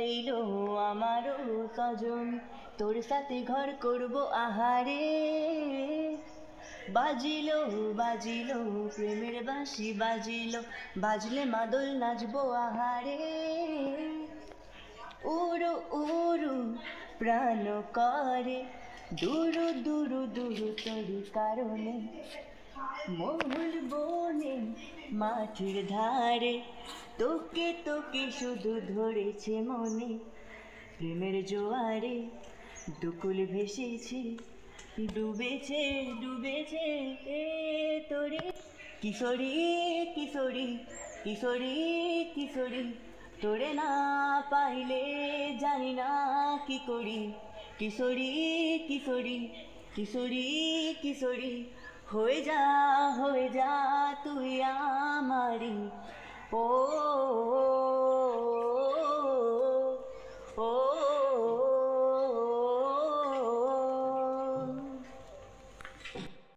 আইলো আমারও সজন, তোর সাথে ঘর করব আহারে। বাজিলো বাজিলো প্রেমের বাঁশি বাজিলো, বাজলে মাদল নাচবো আহারে। উড়ু উড়ু প্রাণ করে দুরু দুরু দুরু তোর কারণে, মহুল বনে মাঠের ধারে, তোকে তোকে শুধু ধরেছে মনে। প্রেমের জোয়ারে দুকুল ভেসেছে, ডুবেছে ডুবেছে এ তোরে। কিশোরী কিশোরী কিশোরী কিশোরী, তোরে না পাইলে জানি না কি করি। কিশোরী কিশোরী কিশোরী কিশোরী, হয়ে যা তুই আমারি। ও